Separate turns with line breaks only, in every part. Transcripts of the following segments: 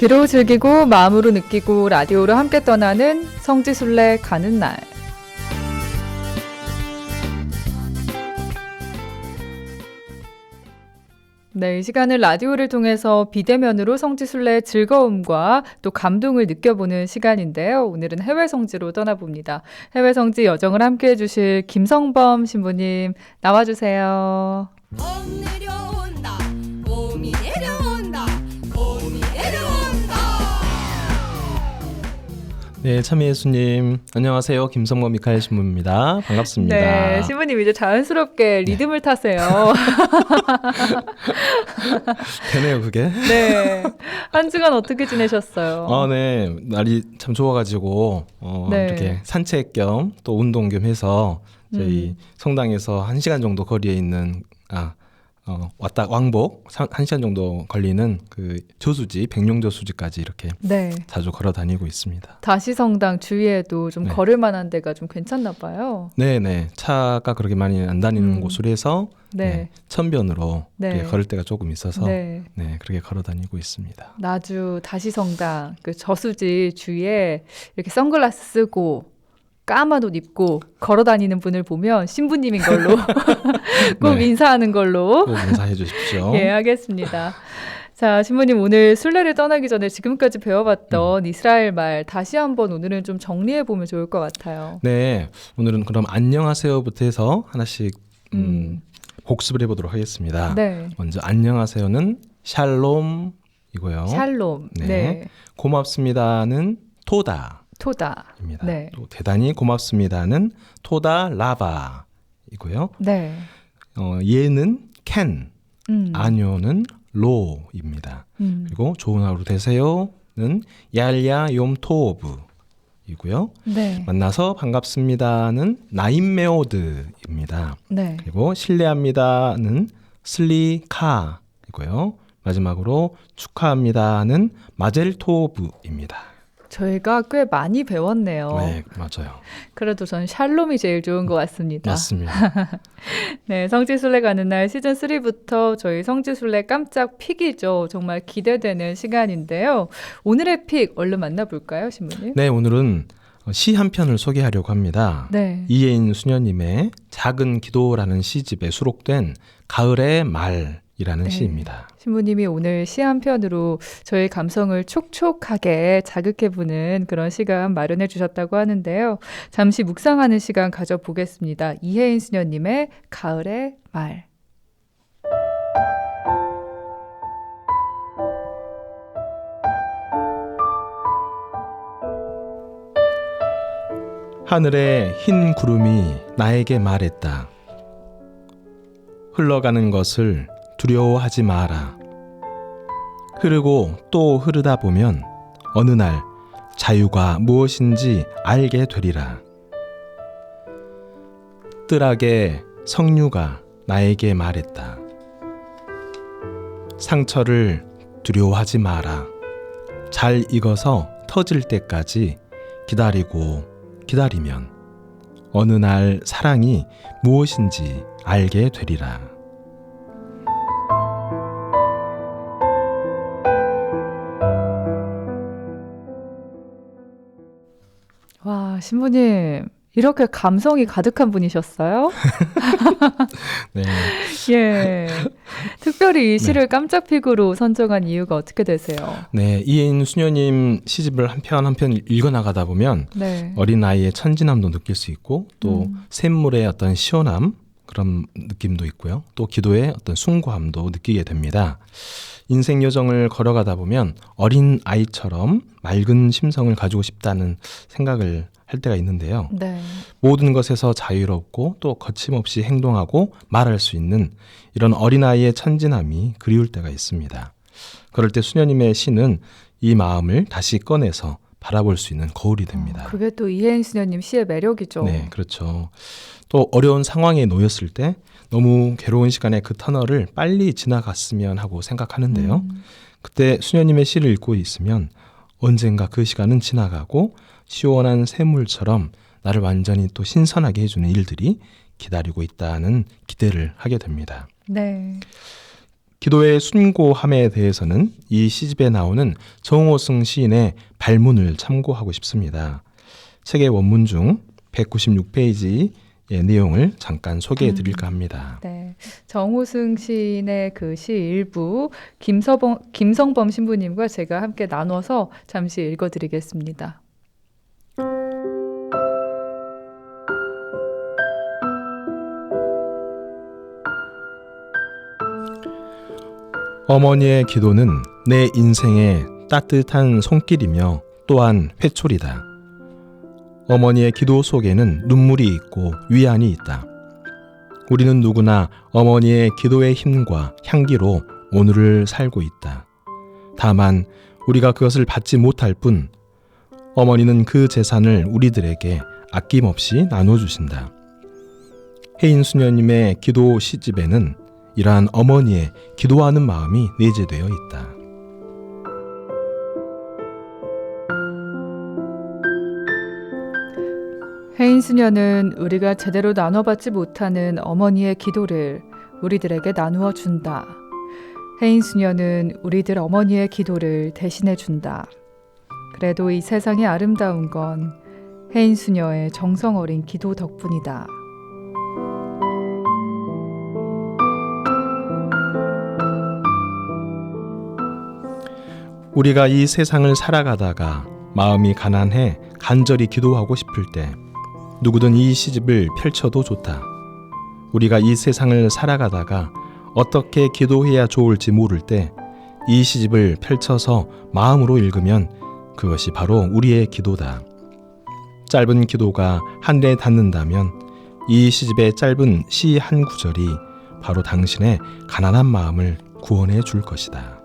귀로 즐기고 마음으로 느끼고 라디오로 함께 떠나는 성지순례 가는 날. 네, 이 시간은 라디오를 통해서 비대면으로 성지순례의 즐거움과 또 감동을 느껴보는 시간인데요. 오늘은 해외 성지로 떠나봅니다. 해외 성지 여정을 함께해 주실 김성범 신부님 나와주세요.
봄 내려온다 봄이 내려온다 봄이 내려온다.
네, 참여예수님 안녕하세요. 김성범 미카엘 신부입니다. 반갑습니다.
네, 신부님 이제 자연스럽게 리듬을 타세요.
되네요, 그게.
네, 한 주간 어떻게 지내셨어요?
네, 날이 참 좋아가지고
네.
이렇게 산책 겸 또 운동 겸 해서 저희 성당에서 1시간 정도 거리에 있는 왔다 왕복 1시간 정도 걸리는 그 저수지 백룡저수지까지 이렇게
네.
자주 걸어 다니고 있습니다.
다시성당 주위에도 좀
네.
걸을 만한 데가 좀 괜찮나 봐요.
네네, 차가 그렇게 많이 안 다니는 곳으로 해서
네.
천변으로
네.
이렇게 걸을 때가 조금 있어서
네.
그렇게 걸어 다니고 있습니다.
나주 다시성당 그 저수지 주위에 이렇게 선글라스 쓰고 까만 옷 입고 걸어 다니는 분을 보면 신부님인 걸로 꼭
네.
인사하는 걸로
꼭 인사해 주십시오.
예, 하겠습니다. 자, 신부님 오늘 순례를 떠나기 전에 지금까지 배워봤던 이스라엘 말 다시 한번 오늘은 좀 정리해 보면 좋을 것 같아요.
네, 오늘은 그럼 안녕하세요부터 해서 하나씩 복습을 해보도록 하겠습니다.
네.
먼저 안녕하세요는 샬롬이고요.
샬롬.
네.
네.
고맙습니다는 토다입니다.
토다. 네.
또 대단히 고맙습니다는 토다 라바이고요.
네.
예는 캔,
음.
아뇨는 로입니다. 그리고 좋은 하루 되세요는 얄야 욤 토브이고요.
네.
만나서 반갑습니다는 나임메오드입니다.
네.
그리고 실례합니다는 슬리카이고요. 마지막으로 축하합니다는 마젤토브입니다.
저희가 꽤 많이 배웠네요.
네, 맞아요.
그래도 전 샬롬이 제일 좋은 것 같습니다.
맞습니다.
네, 성지순례 가는 날 시즌3부터 저희 성지순례 깜짝 픽이죠. 정말 기대되는 시간인데요. 오늘의 픽 얼른 만나볼까요, 신부님?
네, 오늘은 시 한 편을 소개하려고 합니다.
네.
이혜인 수녀님의 작은 기도라는 시집에 수록된 가을의 말이라는
네.
시입니다.
신부님이 오늘 시 한 편으로 저희 감성을 촉촉하게 자극해보는 그런 시간 마련해 주셨다고 하는데요. 잠시 묵상하는 시간 가져보겠습니다. 이혜인 수녀님의 가을의 말.
하늘의 흰 구름이 나에게 말했다. 흘러가는 것을 두려워하지 마라. 흐르고 또 흐르다 보면 어느 날 자유가 무엇인지 알게 되리라. 뜰하게 석류가 나에게 말했다. 상처를 두려워하지 마라. 잘 익어서 터질 때까지 기다리고 기다리면 어느 날 사랑이 무엇인지 알게 되리라.
와, 신부님. 이렇게 감성이 가득한 분이셨어요?
네.
예. 특별히 이 시를 깜짝 픽으로 선정한 이유가 어떻게 되세요?
네, 이혜인 수녀님 시집을 한 편 한 편 읽어나가다 보면
네.
어린 아이의 천진함도 느낄 수 있고 또 샘물의 어떤 시원함 그런 느낌도 있고요. 또 기도의 어떤 숭고함도 느끼게 됩니다. 인생 여정을 걸어가다 보면 어린 아이처럼 맑은 심성을 가지고 싶다는 생각을 할 때가 있는데요.
네.
모든 것에서 자유롭고 또 거침없이 행동하고 말할 수 있는 이런 어린아이의 천진함이 그리울 때가 있습니다. 그럴 때 수녀님의 시는 이 마음을 다시 꺼내서 바라볼 수 있는 거울이 됩니다.
그게 또 이혜인 수녀님 시의 매력이죠.
네, 그렇죠. 또 어려운 상황에 놓였을 때 너무 괴로운 시간에 그 터널을 빨리 지나갔으면 하고 생각하는데요. 그때 수녀님의 시를 읽고 있으면 언젠가 그 시간은 지나가고 시원한 샘물처럼 나를 완전히 또 신선하게 해주는 일들이 기다리고 있다는 기대를 하게 됩니다.
네.
기도의 숭고함에 대해서는 이 시집에 나오는 정호승 시인의 발문을 참고하고 싶습니다. 책의 원문 중 196페이지의 내용을 잠깐 소개해 드릴까 합니다.
네, 정호승 시인의 그 시 일부 김성범 신부님과 제가 함께 나눠서 잠시 읽어드리겠습니다.
어머니의 기도는 내 인생의 따뜻한 손길이며 또한 회초리다. 어머니의 기도 속에는 눈물이 있고 위안이 있다. 우리는 누구나 어머니의 기도의 힘과 향기로 오늘을 살고 있다. 다만 우리가 그것을 받지 못할 뿐 어머니는 그 재산을 우리들에게 아낌없이 나눠주신다. 혜인 수녀님의 기도 시집에는 이러한 어머니의 기도하는 마음이 내재되어 있다.
혜인 수녀는 우리가 제대로 나눠받지 못하는 어머니의 기도를 우리들에게 나누어 준다. 혜인 수녀는 우리들 어머니의 기도를 대신해 준다. 그래도 이 세상이 아름다운 건 혜인 수녀의 정성 어린 기도 덕분이다.
우리가 이 세상을 살아가다가 마음이 가난해 간절히 기도하고 싶을 때 누구든 이 시집을 펼쳐도 좋다. 우리가 이 세상을 살아가다가 어떻게 기도해야 좋을지 모를 때 이 시집을 펼쳐서 마음으로 읽으면 그것이 바로 우리의 기도다. 짧은 기도가 하늘에 닿는다면 이 시집의 짧은 시 한 구절이 바로 당신의 가난한 마음을 구원해 줄 것이다.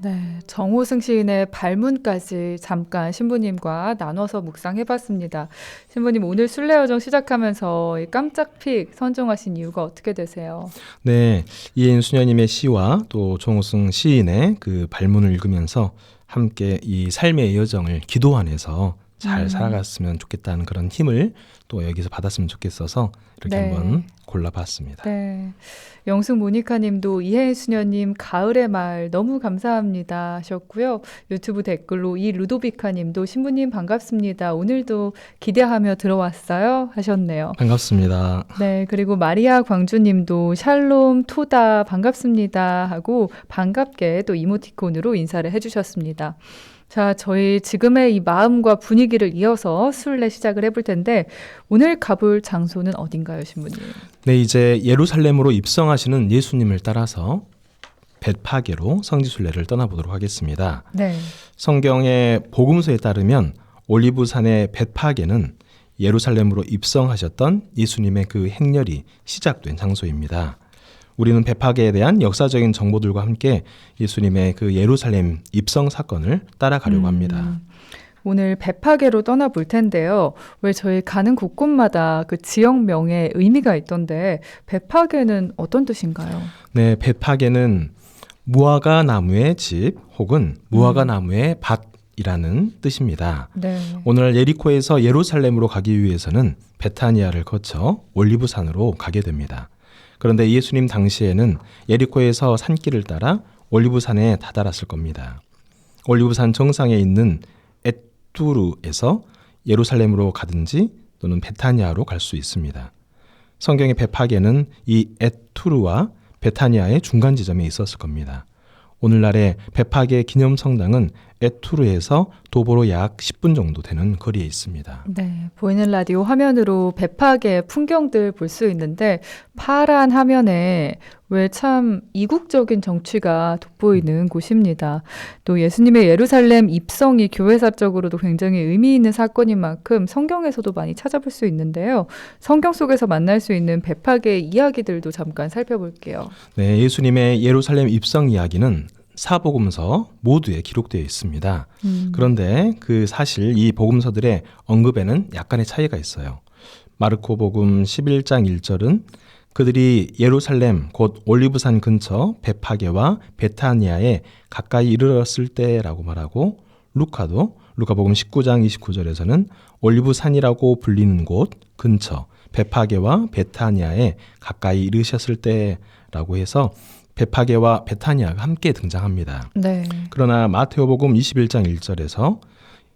네, 정호승 시인의 발문까지 잠깐 신부님과 나눠서 묵상해봤습니다. 신부님, 오늘 순례여정 시작하면서 이 깜짝픽 선정하신 이유가 어떻게 되세요?
네, 이혜인 수녀님의 시와 또 정호승 시인의 그 발문을 읽으면서 함께 이 삶의 여정을 기도 안에서 잘 살아갔으면 좋겠다는 그런 힘을 또 여기서 받았으면 좋겠어서 이렇게
네.
한번 골라봤습니다.
네, 영숙 모니카님도 이혜인 수녀님 가을의 말 너무 감사합니다 하셨고요. 유튜브 댓글로 이 루도비카님도 신부님 반갑습니다. 오늘도 기대하며 들어왔어요 하셨네요.
반갑습니다.
네, 그리고 마리아 광주님도 샬롬 토다 반갑습니다 하고 반갑게 또 이모티콘으로 인사를 해주셨습니다. 자, 저희 지금의 이 마음과 분위기를 이어서 순례 시작을 해볼 텐데 오늘 가볼 장소는 어딘가요, 신부님?
네, 이제 예루살렘으로 입성하시는 예수님을 따라서 벳파게로 성지순례를 떠나보도록 하겠습니다.
네,
성경의 복음서에 따르면 올리브산의 벳파게는 예루살렘으로 입성하셨던 예수님의 그 행렬이 시작된 장소입니다. 우리는 벳파게에 대한 역사적인 정보들과 함께 예수님의 그 예루살렘 입성 사건을 따라가려고 합니다.
오늘 벳파게로 떠나볼 텐데요. 왜 저희 가는 곳곳마다 그 지역명에 의미가 있던데 벳파게는 어떤 뜻인가요?
네, 벳파게는 무화과 나무의 집 혹은 무화과 나무의 밭이라는 뜻입니다.
네,
오늘 예리코에서 예루살렘으로 가기 위해서는 베타니아를 거쳐 올리브산으로 가게 됩니다. 그런데 예수님 당시에는 예리코에서 산길을 따라 올리브산에 다다랐을 겁니다. 올리브산 정상에 있는 에투르에서 예루살렘으로 가든지 또는 베타니아로 갈 수 있습니다. 성경의 벳파게는 이 에투르와 베타니아의 중간 지점에 있었을 겁니다. 오늘날의 벳파게 기념성당은 에투르에서 도보로 약 10분 정도 되는 거리에 있습니다.
네, 보이는 라디오 화면으로 벳파게 풍경들 볼 수 있는데 파란 화면에 왜 참 이국적인 정취가 돋보이는 곳입니다. 또 예수님의 예루살렘 입성이 교회사적으로도 굉장히 의미 있는 사건인 만큼 성경에서도 많이 찾아볼 수 있는데요. 성경 속에서 만날 수 있는 벳파게의 이야기들도 잠깐 살펴볼게요.
네, 예수님의 예루살렘 입성 이야기는 사복음서 모두에 기록되어 있습니다. 그런데 그 사실 이 복음서들의 언급에는 약간의 차이가 있어요. 마르코복음 11장 1절은 그들이 예루살렘 곧 올리브산 근처 벳파게와 베타니아에 가까이 이르렀을 때라고 말하고 루카복음 19장 29절에서는 올리브산이라고 불리는 곳 근처 베파게와 베타니아에 가까이 이르셨을 때라고 해서 베파게와 베타니아가 함께 등장합니다.
네.
그러나 마테오복음 21장 1절에서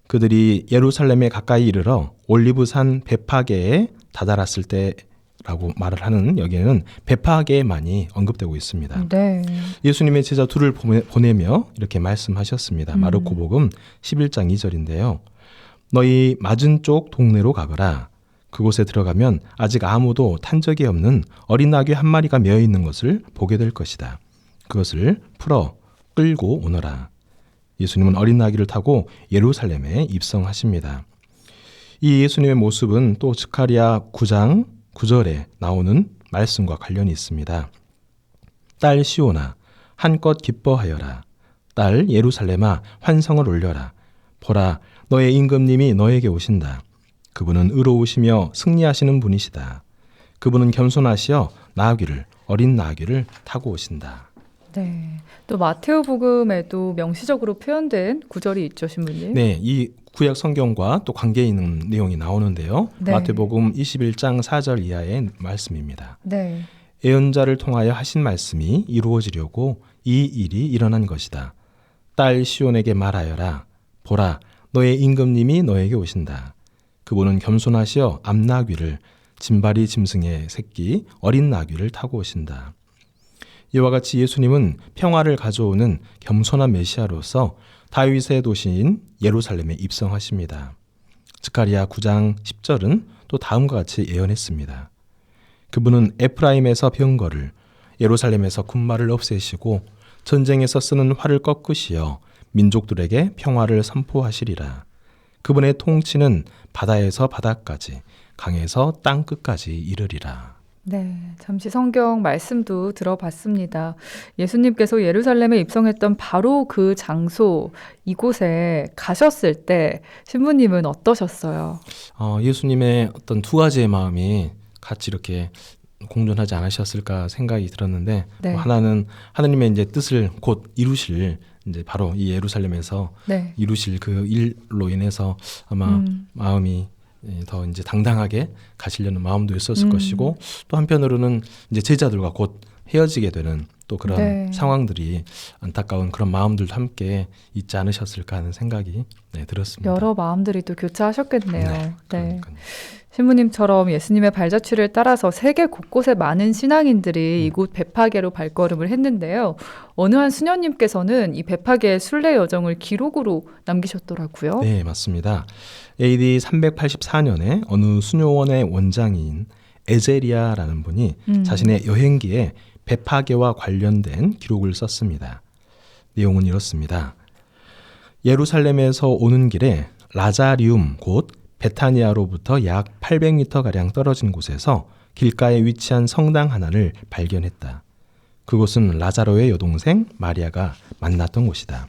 그들이 예루살렘에 가까이 이르러 올리브산 베파게에 다다랐을 때라고 말을 하는 여기에는 베파게만이 언급되고 있습니다.
네.
예수님의 제자 둘을 보내며 이렇게 말씀하셨습니다. 마르코복음 11장 2절인데요. 너희 맞은 쪽 동네로 가거라. 그곳에 들어가면 아직 아무도 탄 적이 없는 어린 나귀 한 마리가 메어 있는 것을 보게 될 것이다. 그것을 풀어 끌고 오너라. 예수님은 어린 나귀를 타고 예루살렘에 입성하십니다. 이 예수님의 모습은 또 스가랴 9장 9절에 나오는 말씀과 관련이 있습니다. 딸 시온아 한껏 기뻐하여라. 딸 예루살렘아 환성을 올려라. 보라 너의 임금님이 너에게 오신다. 그분은 의로우시며 승리하시는 분이시다. 그분은 겸손하시어 나귀를 어린 나귀를 타고 오신다.
네. 또 마테오복음에도 명시적으로 표현된 구절이 있죠, 신부님.
네, 이 구약 성경과 또 관계 있는 내용이 나오는데요.
네.
마태복음 21장 4절 이하의 말씀입니다.
네.
예언자를 통하여 하신 말씀이 이루어지려고 이 일이 일어난 것이다. 딸 시온에게 말하여라. 보라, 너의 임금님이 너에게 오신다. 그분은 겸손하시어 암나귀를 짐바리 짐승의 새끼 어린 나귀를 타고 오신다. 이와 같이 예수님은 평화를 가져오는 겸손한 메시아로서 다윗의 도시인 예루살렘에 입성하십니다. 스가랴 9장 10절은 또 다음과 같이 예언했습니다. 그분은 에프라임에서 병거를 예루살렘에서 군마를 없애시고 전쟁에서 쓰는 활을 꺾으시어 민족들에게 평화를 선포하시리라. 그분의 통치는 바다에서 바다까지 강에서 땅 끝까지 이르리라.
네, 잠시 성경 말씀도 들어봤습니다. 예수님께서 예루살렘에 입성했던 바로 그 장소, 이곳에 가셨을 때 신부님은 어떠셨어요?
예수님의 어떤 두 가지의 마음이 같이 이렇게 공존하지 않으셨을까 생각이 들었는데
네.
하나는 하나님의 이제 뜻을 곧 이루실 이제 바로 이 예루살렘에서
네.
이루실 그 일로 인해서 아마 마음이 더 이제 당당하게 가시려는 마음도 있었을 것이고 또 한편으로는 이제 제자들과 곧 헤어지게 되는 또 그런
네.
상황들이 안타까운 그런 마음들도 함께 있지 않으셨을까 하는 생각이 들었습니다.
여러 마음들이 또 교차하셨겠네요.
네,
네.
그러니까요.
신부님처럼 예수님의 발자취를 따라서 세계 곳곳에 많은 신앙인들이 이곳 베파게로 발걸음을 했는데요. 어느 한 수녀님께서는 이 베파게의 순례 여정을 기록으로 남기셨더라고요.
네, 맞습니다. AD 384년에 어느 수녀원의 원장인 에제리아라는 분이 자신의 여행기에 베파게와 관련된 기록을 썼습니다. 내용은 이렇습니다. 예루살렘에서 오는 길에 라자리움 곧 베타니아로부터 약 800m가량 떨어진 곳에서 길가에 위치한 성당 하나를 발견했다. 그곳은 라자로의 여동생 마리아가 만났던 곳이다.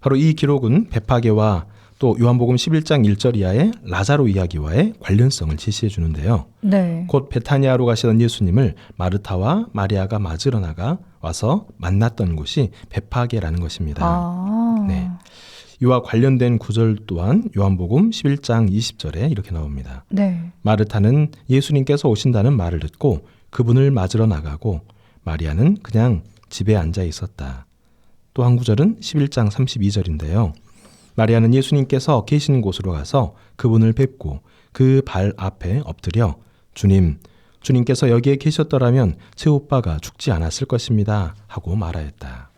바로 이 기록은 베파게와 또 요한복음 11장 1절 이하의 라자로 이야기와의 관련성을 제시해 주는데요.
네.
곧 베타니아로 가시던 예수님을 마르타와 마리아가 맞으러 나가 와서 만났던 곳이 베파게라는 것입니다.
아.
네. 이와 관련된 구절 또한 요한복음 11장 20절에 이렇게 나옵니다.
네.
마르타는 예수님께서 오신다는 말을 듣고 그분을 맞으러 나가고 마리아는 그냥 집에 앉아 있었다. 또 한 구절은 11장 32절인데요. 마리아는 예수님께서 계신 곳으로 가서 그분을 뵙고 그 발 앞에 엎드려 주님께서 여기에 계셨더라면 제 오빠가 죽지 않았을 것입니다 하고 말하였다.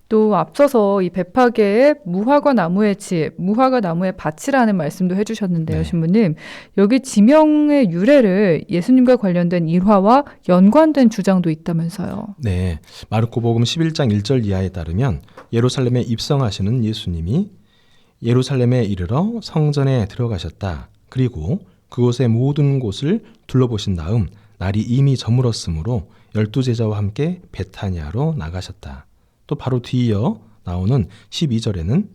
또 앞서서 이 베파게의 무화과 나무의 집, 무화과 나무의 밭이라는 말씀도 해주셨는데요,
네.
신부님. 여기 지명의 유래를 예수님과 관련된 일화와 연관된 주장도 있다면서요.
네, 마르코복음 11장 1절 이하에 따르면 예루살렘에 입성하시는 예수님이 예루살렘에 이르러 성전에 들어가셨다. 그리고 그곳의 모든 곳을 둘러보신 다음 날이 이미 저물었으므로 12제자와 함께 베타니아로 나가셨다. 또 바로 뒤이어 나오는 12절에는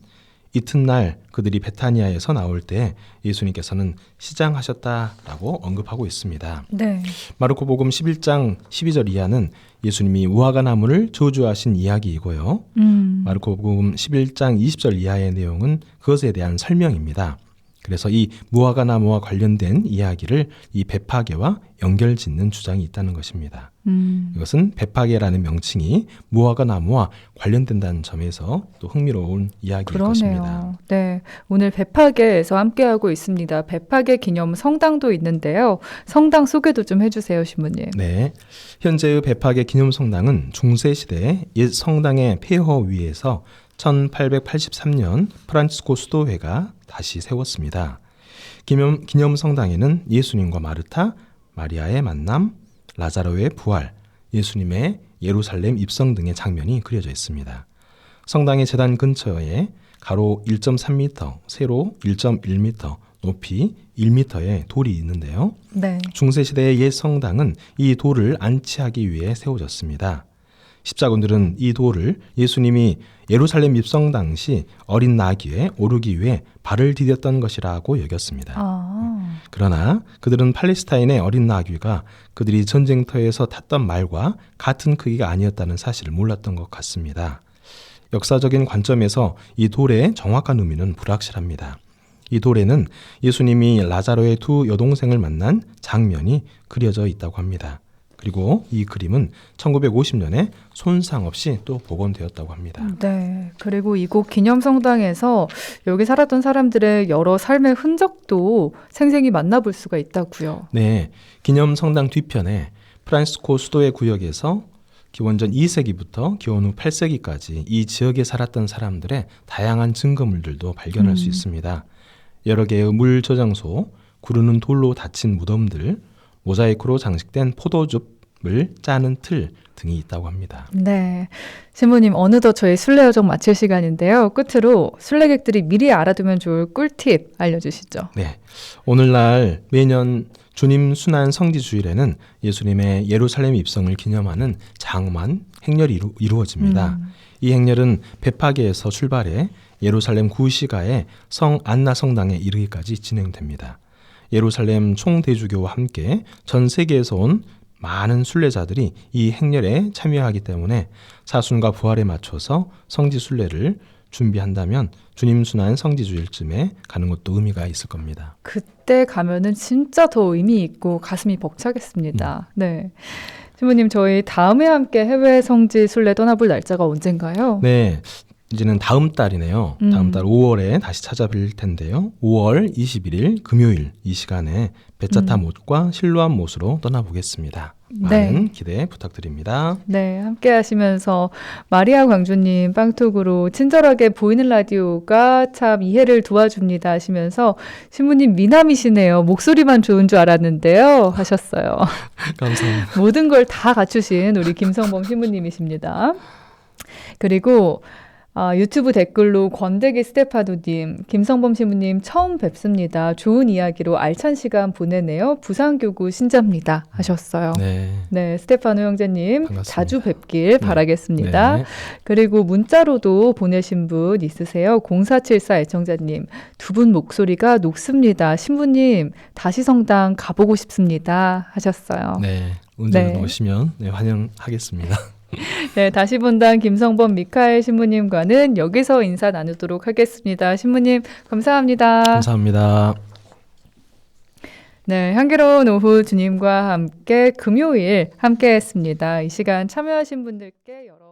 이튿날 그들이 베타니아에서 나올 때 예수님께서는 시장하셨다라고 언급하고 있습니다.
네.
마르코복음 11장 12절 이하는 예수님이 무화과 나무를 저주하신 이야기이고요. 마르코복음 11장 20절 이하의 내용은 그것에 대한 설명입니다. 그래서 이 무화과 나무와 관련된 이야기를 이 배파계와 연결짓는 주장이 있다는 것입니다. 이것은 배파계라는 명칭이 무화과 나무와 관련된다는 점에서 또 흥미로운 이야기일 것입니다.
네, 오늘 배파계에서 함께하고 있습니다. 배파계 기념 성당도 있는데요. 성당 소개도 좀 해주세요, 신부님.
네, 현재의 배파계 기념 성당은 중세시대 옛 성당의 폐허 위에서 1883년 프란치스코 수도회가 다시 세웠습니다. 기념 성당에는 예수님과 마르타, 마리아의 만남, 라자로의 부활, 예수님의 예루살렘 입성 등의 장면이 그려져 있습니다. 성당의 제단 근처에 가로 1.3m, 세로 1.1m, 높이 1m의 돌이 있는데요.
네.
중세시대의 옛 성당은 이 돌을 안치하기 위해 세워졌습니다. 십자군들은 이 돌을 예수님이 예루살렘 입성 당시 어린 나귀에 오르기 위해 발을 디뎠던 것이라고 여겼습니다. 그러나 그들은 팔레스타인의 어린 나귀가 그들이 전쟁터에서 탔던 말과 같은 크기가 아니었다는 사실을 몰랐던 것 같습니다. 역사적인 관점에서 이 돌의 정확한 의미는 불확실합니다. 이 돌에는 예수님이 라자로의 두 여동생을 만난 장면이 그려져 있다고 합니다. 그리고 이 그림은 1950년에 손상 없이 또 복원되었다고 합니다.
네. 그리고 이곳 기념성당에서 여기 살았던 사람들의 여러 삶의 흔적도 생생히 만나볼 수가 있다고요.
네. 기념성당 뒤편에 프란시스코 수도의 구역에서 기원전 2세기부터 기원 후 8세기까지 이 지역에 살았던 사람들의 다양한 증거물들도 발견할 수 있습니다. 여러 개의 물 저장소, 구르는 돌로 닫힌 무덤들, 모자이크로 장식된 포도즙을 짜는 틀 등이 있다고 합니다.
네. 신부님, 어느덧 저희 순례 여정 마칠 시간인데요. 끝으로 순례객들이 미리 알아두면 좋을 꿀팁 알려주시죠.
네. 오늘날 매년 주님 순환 성지 주일에는 예수님의 예루살렘 입성을 기념하는 장엄한 행렬이 이루어집니다. 이 행렬은 배파계에서 출발해 예루살렘 구시가의 성 안나 성당에 이르기까지 진행됩니다. 예루살렘 총대주교와 함께 전 세계에서 온 많은 순례자들이 이 행렬에 참여하기 때문에 사순과 부활에 맞춰서 성지 순례를 준비한다면 주님 순환 성지 주일쯤에 가는 것도 의미가 있을 겁니다.
그때 가면은 진짜 더 의미 있고 가슴이 벅차겠습니다. 네. 신부님, 저희 다음에 함께 해외 성지 순례 떠나볼 날짜가 언젠가요?
네. 이제는 다음 달이네요. 다음 달 5월에 다시 찾아뵐 텐데요. 5월 21일 금요일 이 시간에 베짜타 못과 실로암 못으로 떠나보겠습니다. 많은 기대 부탁드립니다.
네, 함께 하시면서 마리아 광주님 빵톡으로 친절하게 보이는 라디오가 참 이해를 도와줍니다 하시면서 신부님 미남이시네요. 목소리만 좋은 줄 알았는데요 하셨어요.
감사합니다.
모든 걸 다 갖추신 우리 김성범 신부님이십니다. 그리고 유튜브 댓글로 권대기 스테파노님, 김성범 신부님 처음 뵙습니다. 좋은 이야기로 알찬 시간 보내네요. 부산교구 신자입니다 하셨어요. 네, 스테파노 형제님
반갑습니다.
자주 뵙길 바라겠습니다.
네.
그리고 문자로도 보내신 분 있으세요. 0474 애청자님, 두 분 목소리가 녹습니다. 신부님 다시 성당 가보고 싶습니다 하셨어요.
네, 언제든
네.
오시면 환영하겠습니다.
네, 다시 본당 김성범 미카엘 신부님과는 여기서 인사 나누도록 하겠습니다. 신부님 감사합니다.
감사합니다.
네, 향기로운 오후 주님과 함께 금요일 함께 했습니다. 이 시간 참여하신 분들께 여러